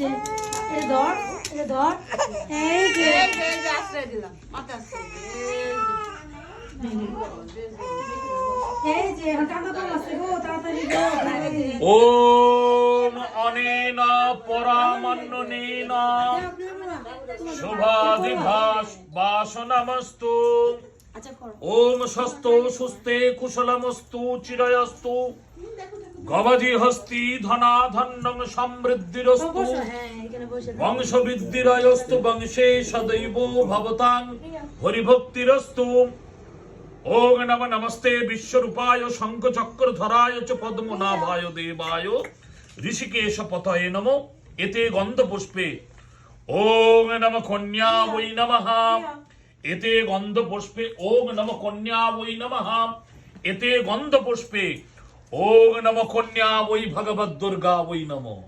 ধর ধর এই যে আশ্রয় দিলাম এই যে টাকা তো আছে গো তাড়াতাড়ি গো ওম অনেন পরামন্যনেন শুভাদিভাস বাসনামস্তু ওম স্বস্তো সুস্থে কুশলমস্তু চিরয়স্তু গবাজি হস্তি ধনাধন্যং সমৃদ্ধিরস্তু বংশবৃদ্ধিরয়স্তু বংশে সদৈব ভবতাং হরিভক্তিরস্তু ওম নমঃ নমস্তে বিশ্বরূপায় শঙ্খচক্রধরায় চ পদ্মনাভায় দেবায় ঋষিকেশ পতয়ে নমো এতে গন্ধপুষ্পে ওম নমঃ কন্যা বৈ নমঃ এতে গন্ধপুষ্পে ওম নমঃ কন্যা বৈ নমঃ এতে গন্ধপুষ্পে ওম নমঃ কন্যা বৈ ভগবদ দুর্গা বৈ নমঃ